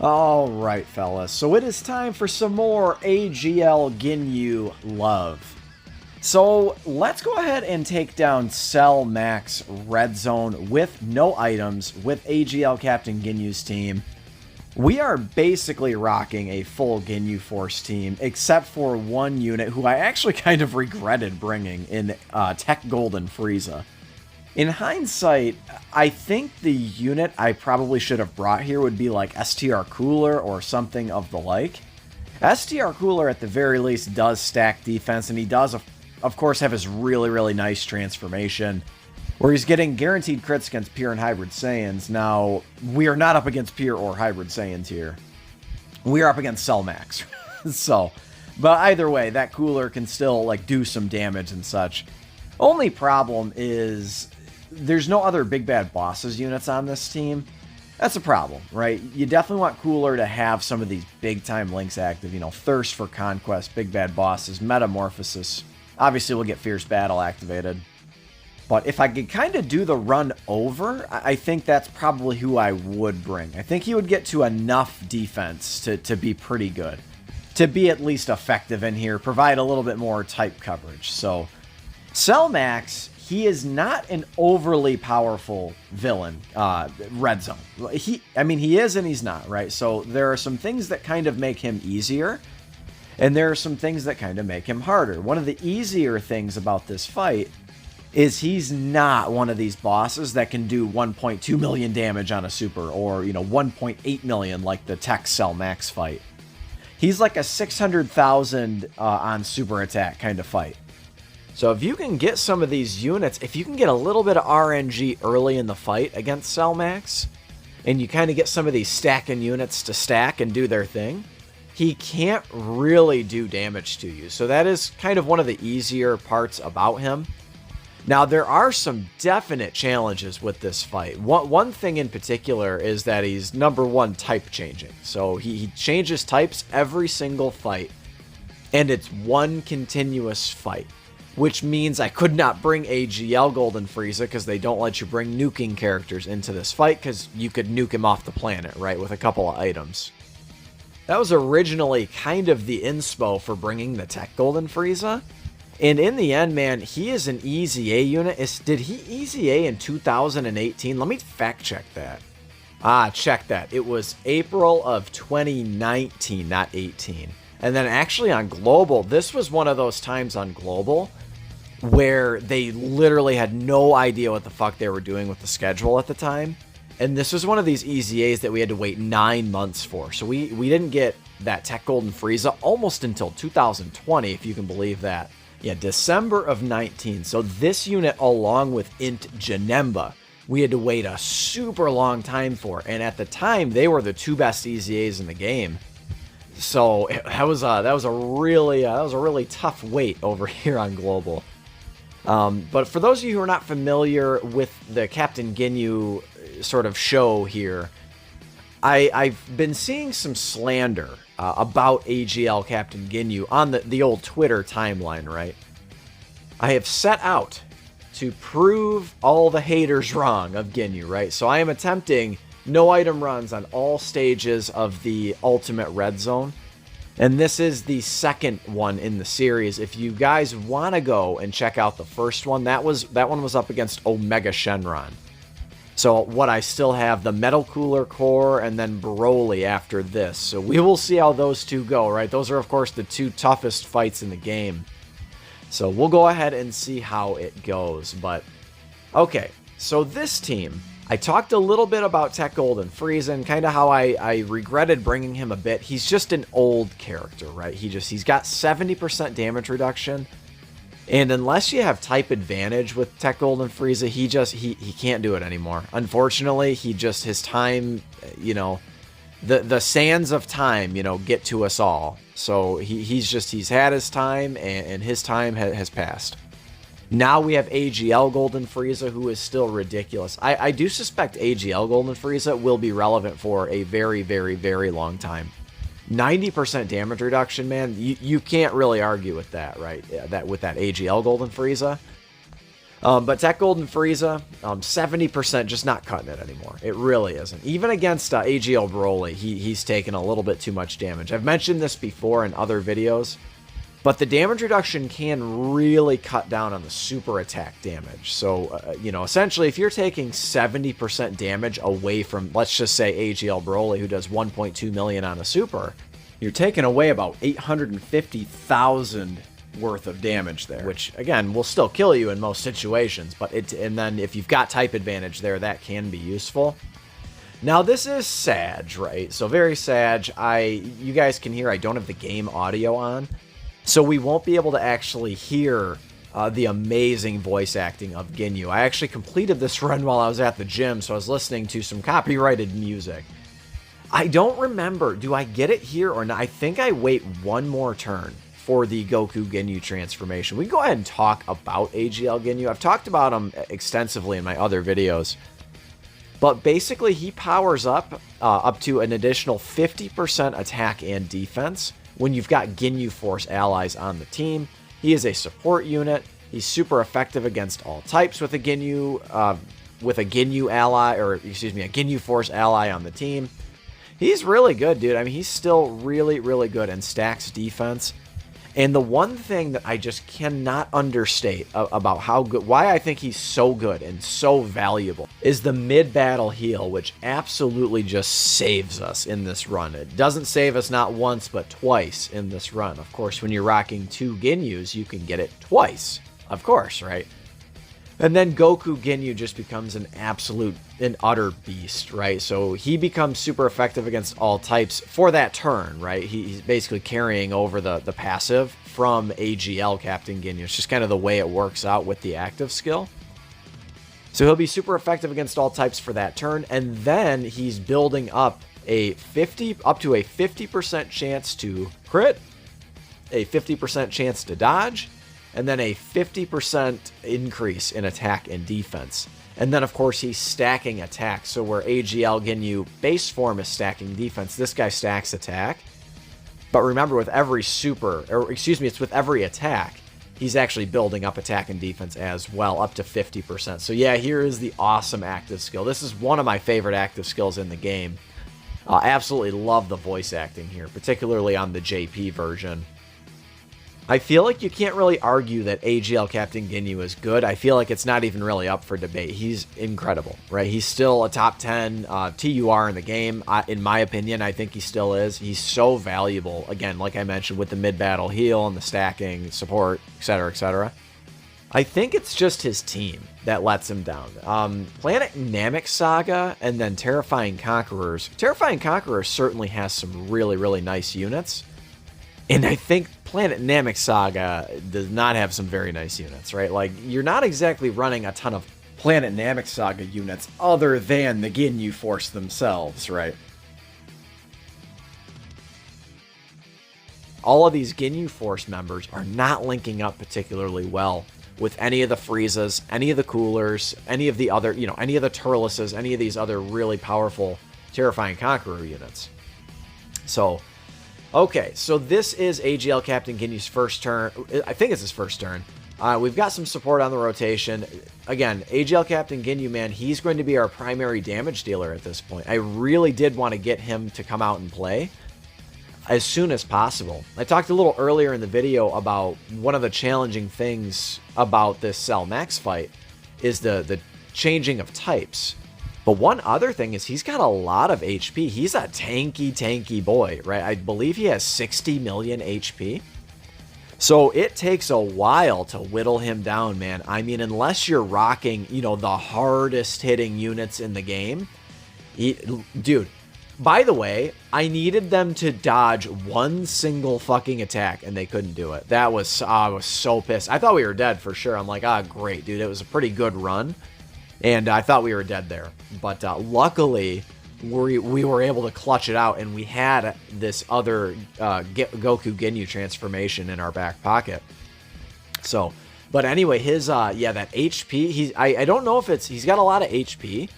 Alright, fellas, so it is time for some more AGL Ginyu love. So let's go ahead and take down Cell Max Red Zone with no items with AGL Captain Ginyu's team. We are basically rocking a full Ginyu Force team, except for one unit who I actually kind of regretted bringing in Tech Golden Frieza. In hindsight, I think the unit I probably should have brought here would be like STR Cooler or something of the like. STR Cooler at the very least does stack defense, and he does of course have his really nice transformation, where he's getting guaranteed crits against Pure and Hybrid Saiyans. Now, we are not up against Pure or Hybrid Saiyans here. We are up against Cell Max. So, but either way, that Cooler can still like do some damage and such. Only problem is there's no other big bad bosses units on this team. That's a problem, right? You definitely want Cooler to have some of these big time links active, you know, Thirst for Conquest, big bad bosses, Metamorphosis. Obviously, we'll get Fierce Battle activated. But if I could kind of do the run over, I think that's probably who I would bring. I think he would get to enough defense to be pretty good. To be at least effective in here, provide a little bit more type coverage. So, Cell Max, he is not an overly powerful villain, Red Zone. He is and he's not, right? So there are some things that kind of make him easier, and there are some things that kind of make him harder. One of the easier things about this fight is he's not one of these bosses that can do 1.2 million damage on a super, or, you know, 1.8 million like the Tech Cell Max fight. He's like a 600,000 on super attack kind of fight. So if you can get some of these units, if you can get a little bit of RNG early in the fight against Cell Max, and you kind of get some of these stacking units to stack and do their thing, he can't really do damage to you. So that is kind of one of the easier parts about him. Now, there are some definite challenges with this fight. One thing in particular is that he's #1 type changing. So he changes types every single fight, and it's one continuous fight, which means I could not bring AGL Golden Frieza because they don't let you bring nuking characters into this fight because you could nuke him off the planet, right, with a couple of items. That was originally kind of the inspo for bringing the Tech Golden Frieza. And in the end, man, he is an EZA unit. Did he EZA in 2018? Let me fact check that. Check that. It was April of 2019, not 18. And then actually on Global, this was one of those times on Global where they literally had no idea what the fuck they were doing with the schedule at the time. And this was one of these EZAs that we had to wait 9 months for. So we didn't get that Tech Golden Frieza almost until 2020, if you can believe that. Yeah, December of 19. So this unit, along with Int Janemba, we had to wait a super long time for. And at the time, they were the two best EZAs in the game. So that was a really tough wait over here on Global. But for those of you who are not familiar with the Captain Ginyu sort of show here, I've been seeing some slander about AGL Captain Ginyu on the old Twitter timeline, right? I have set out to prove all the haters wrong of Ginyu, right? So I am attempting no item runs on all stages of the Ultimate Red Zone. And this is the second one in the series. If you guys want to go and check out the first one, that one was up against Omega Shenron. So what I still have, the Metal Cooler Core and then Broly after this. So we will see how those two go, right? Those are, of course, the two toughest fights in the game. So we'll go ahead and see how it goes. But, okay, so this team, I talked a little bit about Tech Golden Frieza and kind of how I regretted bringing him a bit. He's just an old character, right? He's got 70% damage reduction. And unless you have type advantage with Tech Golden Frieza, he can't do it anymore. Unfortunately, his time, you know, the sands of time, you know, get to us all. So he's had his time, and his time has passed. Now we have AGL Golden Frieza, who is still ridiculous. I do suspect AGL Golden Frieza will be relevant for a very, very, very long time. 90% damage reduction, man, you can't really argue with that, right? With that AGL Golden Frieza. But Tech Golden Frieza, 70%, just not cutting it anymore. It really isn't. Even against AGL Broly, he's taken a little bit too much damage. I've mentioned this before in other videos, but the damage reduction can really cut down on the super attack damage. So, you know, essentially, if you're taking 70% damage away from, let's just say, AGL Broly, who does 1.2 million on a super, you're taking away about 850,000 worth of damage there, which again will still kill you in most situations, but and then if you've got type advantage there, that can be useful. Now this is Sag, right? So very Sag. You guys can hear I don't have the game audio on, so we won't be able to actually hear the amazing voice acting of Ginyu. I actually completed this run while I was at the gym, so I was listening to some copyrighted music. I don't remember, do I get it here or not? I think I wait one more turn for the Goku Ginyu transformation. We can go ahead and talk about AGL Ginyu. I've talked about him extensively in my other videos. But basically, he powers up to an additional 50% attack and defense when you've got Ginyu Force allies on the team. He is a support unit. He's super effective against all types with a Ginyu ally, or excuse me, a Ginyu Force ally on the team. He's really good, dude. I mean, he's still really, really good and stacks defense. And the one thing that I just cannot understate about how good, why I think he's so good and so valuable, is the mid-battle heal, which absolutely just saves us in this run. It doesn't save us not once, but twice in this run. Of course, when you're rocking 2 Ginyus, you can get it twice. Of course, right? And then Goku Ginyu just becomes an utter beast, right? So he becomes super effective against all types for that turn, right? He's basically carrying over the passive from AGL Captain Ginyu. It's just kind of the way it works out with the active skill. So he'll be super effective against all types for that turn, and then he's building up to a 50% chance to crit, a 50% chance to dodge, and then a 50% increase in attack and defense. And then, of course, he's stacking attack. So where AGL Ginyu base form is stacking defense, this guy stacks attack. But remember, with every it's with every attack, he's actually building up attack and defense as well, up to 50%. So yeah, here is the awesome active skill. This is one of my favorite active skills in the game. Absolutely love the voice acting here, particularly on the JP version. I feel like you can't really argue that AGL Captain Ginyu is good. I feel like it's not even really up for debate. He's incredible, right? He's still a top 10 TUR in the game. In my opinion, I think he still is. He's so valuable, again, like I mentioned, with the mid-battle heal and the stacking, support, etc., etc. I think it's just his team that lets him down. Planet Namek Saga and then Terrifying Conquerors. Terrifying Conquerors certainly has some really, really nice units. And I think Planet Namek Saga does not have some very nice units, right? Like, you're not exactly running a ton of Planet Namek Saga units other than the Ginyu Force themselves, right? All of these Ginyu Force members are not linking up particularly well with any of the Friezas, any of the Coolers, any of the other, any of the Turleses, any of these other really powerful Terrifying Conqueror units. So, okay, so this is AGL Captain Ginyu's first turn. I think it's his first turn. We've got some support on the rotation. Again, AGL Captain Ginyu, man, he's going to be our primary damage dealer at this point. I really did want to get him to come out and play as soon as possible. I talked a little earlier in the video about one of the challenging things about this Cell Max fight is the changing of types. But one other thing is he's got a lot of HP. He's a tanky boy, right? I believe he has 60 million HP. So it takes a while to whittle him down, man. I mean, unless you're rocking, the hardest hitting units in the game. Dude, by the way, I needed them to dodge one single fucking attack, and they couldn't do it. I was so pissed. I thought we were dead for sure. I'm like, great, dude. It was a pretty good run. And I thought we were dead there. But luckily, we were able to clutch it out, and we had this other Goku Ginyu transformation in our back pocket. So, but anyway, his, that HP, I don't know if he's got a lot of HP,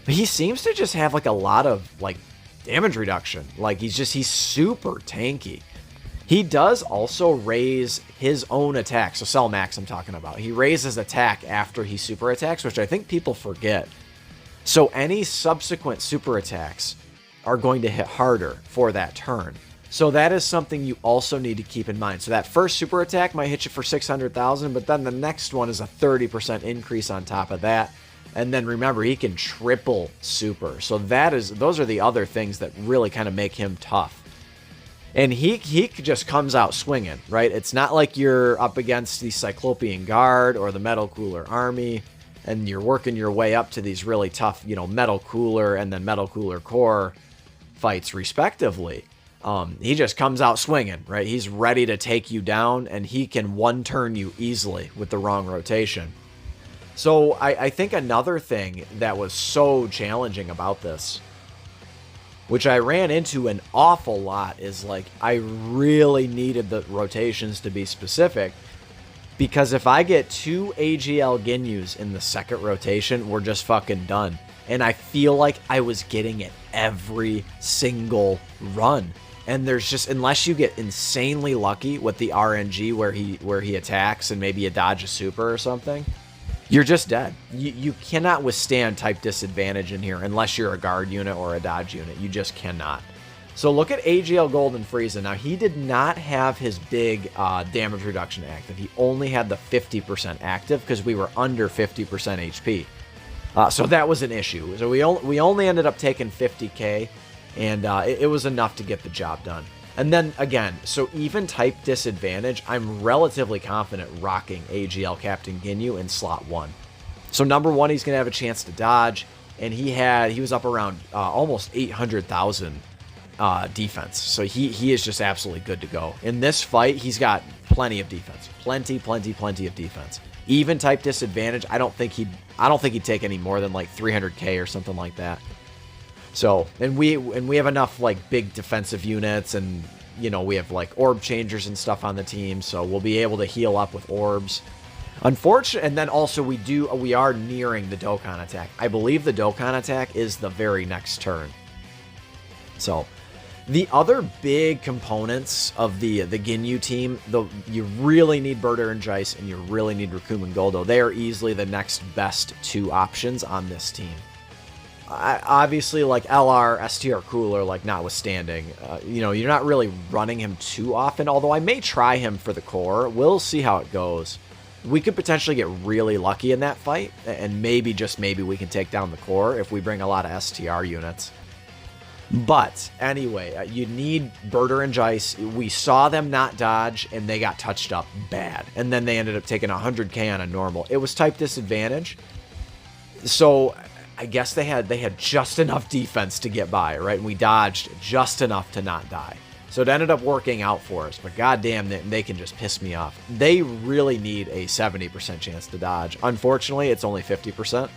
but he seems to just have, like, a lot of, like, damage reduction. Like, he's super tanky. He does also raise his own attack. So Cell Max I'm talking about. He raises attack after he super attacks, which I think people forget. So any subsequent super attacks are going to hit harder for that turn. So that is something you also need to keep in mind. So that first super attack might hit you for 600,000, but then the next one is a 30% increase on top of that. And then remember, he can triple super. So those are the other things that really kind of make him tough. And he just comes out swinging, right? It's not like you're up against the Cyclopean Guard or the Metal Cooler Army, and you're working your way up to these really tough, you know, Metal Cooler and then Metal Cooler Core fights, respectively. He just comes out swinging, right? He's ready to take you down, and he can one-turn you easily with the wrong rotation. So I think another thing that was so challenging about this, which I ran into an awful lot, is like I really needed the rotations to be specific, because if I get 2 AGL Ginyus in the second rotation, we're just fucking done. And I feel like I was getting it every single run. And there's just, unless you get insanely lucky with the RNG where he attacks and maybe you dodge a super or something, you're just dead. You cannot withstand type disadvantage in here unless you're a guard unit or a dodge unit. You just cannot. So look at AGL Golden Frieza. Now, he did not have his big damage reduction active. He only had the 50% active because we were under 50% HP. So that was an issue. So we only ended up taking 50k, and it was enough to get the job done. And then again, so even type disadvantage, I'm relatively confident rocking AGL Captain Ginyu in slot 1. So number 1, he's gonna have a chance to dodge, and he was up around almost 800,000 defense. So he is just absolutely good to go. In this fight, he's got plenty of defense, plenty of defense. Even type disadvantage, I don't think he'd take any more than like 300k or something like that. So, and we have enough like big defensive units, and you know, we have like orb changers and stuff on the team, so we'll be able to heal up with orbs. Unfortunately, and then also we are nearing the Dokkan attack. I believe the Dokkan attack is the very next turn. So, the other big components of the Ginyu team, you really need Burter and Jice, and you really need Rikumen Goldo. They are easily the next best 2 options on this team. Obviously, like LR, STR Cooler, like notwithstanding, you know, you're not really running him too often, although I may try him for the core. We'll see how it goes. We could potentially get really lucky in that fight, and maybe, just maybe, we can take down the core if we bring a lot of STR units. But anyway, you need Burter and Jice. We saw them not dodge, and they got touched up bad. And then they ended up taking 100k on a normal. It was type disadvantage. So I guess they had just enough defense to get by, right? And we dodged just enough to not die. So it ended up working out for us. But goddamn, they can just piss me off. They really need a 70% chance to dodge. Unfortunately, it's only 50%.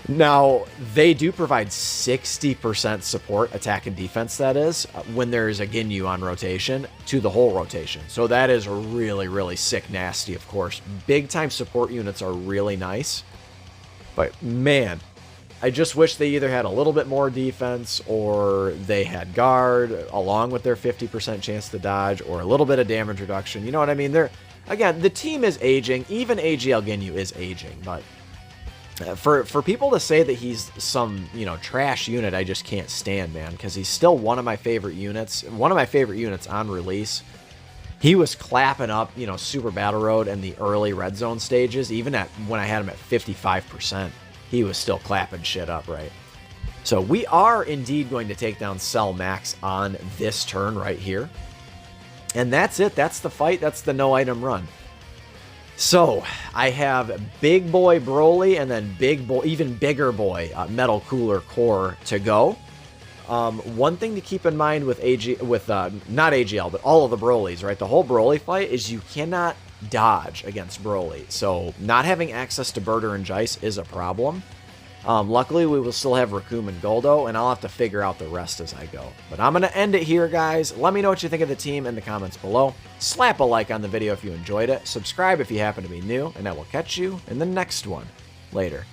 Now, they do provide 60% support, attack and defense, that is, when there's a Ginyu on rotation, to the whole rotation. So that is really, really sick nasty, of course. Big-time support units are really nice. But, man, I just wish they either had a little bit more defense, or they had guard, along with their 50% chance to dodge, or a little bit of damage reduction. You know what I mean? Again, the team is aging. Even AGL Ginyu is aging, but for people to say that he's some, you know, trash unit, I just can't stand, man, because he's still one of my favorite units. One of my favorite units on release. He was clapping up, you know, Super Battle Road and the early Red Zone stages. Even when I had him at 55%, he was still clapping shit up, right? So we are indeed going to take down Cell Max on this turn right here. And that's it. That's the fight. That's the no item run. So, I have Big Boy Broly and then even bigger boy Metal Cooler Core to go. One thing to keep in mind with not AGL, but all of the Brolys, right? The whole Broly fight is you cannot dodge against Broly. So, not having access to Burter and Jice is a problem. Luckily, we will still have Rikumen Goldo, and I'll have to figure out the rest as I go. But I'm going to end it here, guys. Let me know what you think of the team in the comments below. Slap a like on the video if you enjoyed it. Subscribe if you happen to be new, and I will catch you in the next one. Later.